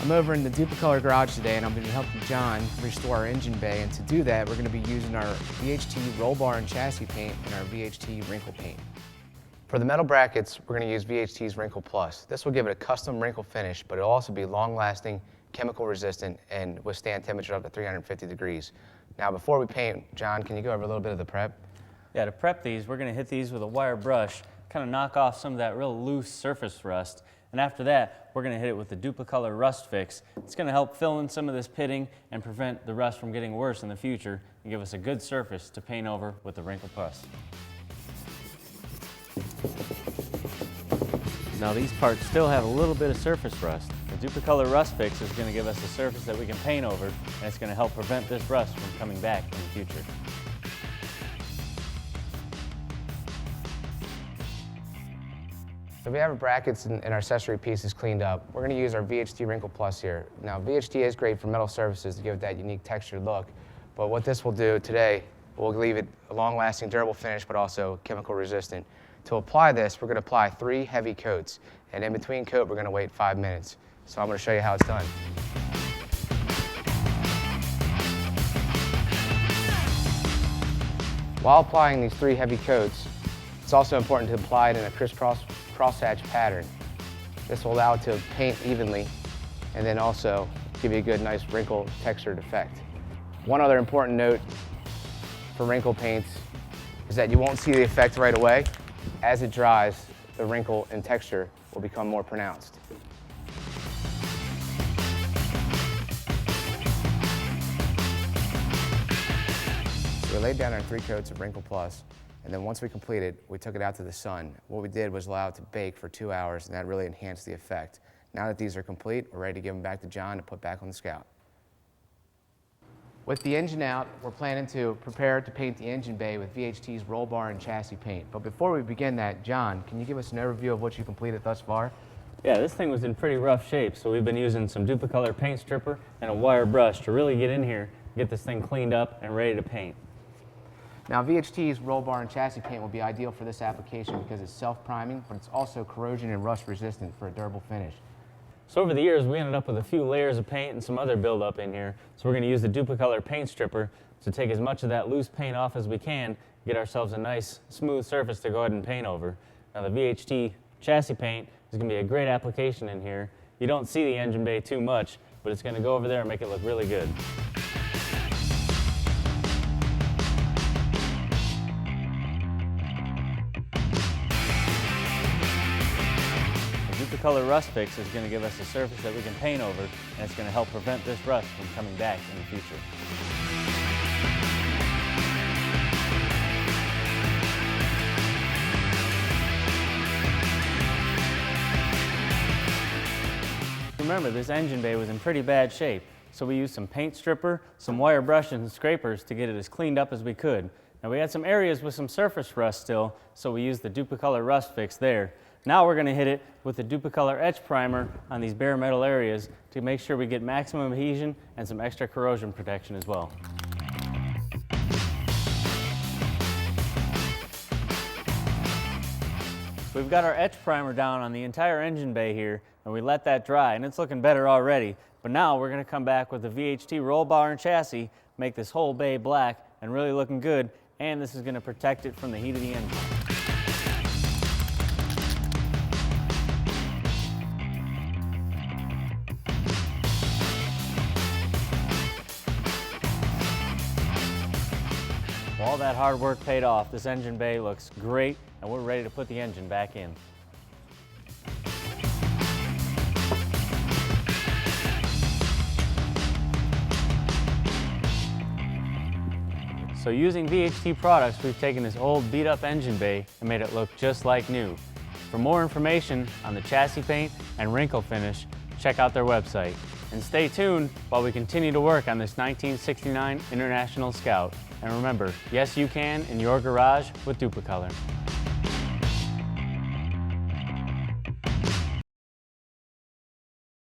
I'm over in the Dupli-Color garage today and I'm going to be helping John restore our engine bay, and to do that we're going to be using our VHT roll bar and chassis paint and our VHT wrinkle paint. For the metal brackets, we're going to use VHT's Wrinkle Plus. This will give it a custom wrinkle finish, but it'll also be long-lasting, chemical resistant, and withstand temperature up to 350 degrees. Now before we paint, John, can you go over a little bit of the prep? Yeah, to prep these, we're going to hit these with a wire brush, kind of knock off some of that real loose surface rust. And after that, we're going to hit it with the Dupli-Color Rust Fix. It's going to help fill in some of this pitting and prevent the rust from getting worse in the future and give us a good surface to paint over with the Wrinkle Plus. Now these parts still have a little bit of surface rust. The Dupli-Color Rust Fix is going to give us a surface that we can paint over, and it's going to help prevent this rust from coming back in the future. So we have our brackets and our accessory pieces cleaned up. We're going to use our VHT Wrinkle Plus here. Now VHT is great for metal surfaces to give it that unique textured look, but what this will do today, we'll leave it a long-lasting, durable finish, but also chemical resistant. To apply this, we're going to apply 3 heavy coats, and in between coat, we're going to wait 5 minutes. So I'm going to show you how it's done. While applying these 3 heavy coats, it's also important to apply it in a crisscross crosshatch pattern. This will allow it to paint evenly and then also give you a good, nice wrinkle textured effect. One other important note for wrinkle paints is that you won't see the effect right away. As it dries, the wrinkle and texture will become more pronounced. So we laid down our 3 coats of Wrinkle Plus, and then once we completed, we took it out to the sun. What we did was allow it to bake for 2 hours, and that really enhanced the effect. Now that these are complete, we're ready to give them back to John to put back on the Scout. With the engine out, we're planning to prepare to paint the engine bay with VHT's roll bar and chassis paint. But before we begin that, John, can you give us an overview of what you completed thus far? Yeah, this thing was in pretty rough shape, so we've been using some Dupli-Color paint stripper and a wire brush to really get in here, get this thing cleaned up and ready to paint. Now VHT's roll bar and chassis paint will be ideal for this application because it's self-priming, but it's also corrosion and rust resistant for a durable finish. So over the years, we ended up with a few layers of paint and some other buildup in here. So we're going to use the Dupli-Color paint stripper to take as much of that loose paint off as we can, get ourselves a nice smooth surface to go ahead and paint over. Now the VHT chassis paint is going to be a great application in here. You don't see the engine bay too much, but it's going to go over there and make it look really good. The Dupli-Color Rust Fix is going to give us a surface that we can paint over, and it's going to help prevent this rust from coming back in the future. Remember, this engine bay was in pretty bad shape, so we used some paint stripper, some wire brushes and scrapers to get it as cleaned up as we could. Now we had some areas with some surface rust still, so we used the Dupli-Color Rust Fix there. Now we're going to hit it with the Dupli-Color etch primer on these bare metal areas to make sure we get maximum adhesion and some extra corrosion protection as well. We've got our etch primer down on the entire engine bay here, and we let that dry, and it's looking better already. But now we're going to come back with the VHT roll bar and chassis, make this whole bay black and really looking good, and this is going to protect it from the heat of the engine. All that hard work paid off. This engine bay looks great, and we're ready to put the engine back in. So using VHT products, we've taken this old beat-up engine bay and made it look just like new. For more information on the chassis paint and wrinkle finish, check out their website. And stay tuned while we continue to work on this 1969 International Scout. And remember, yes you can in your garage with Dupli-Color.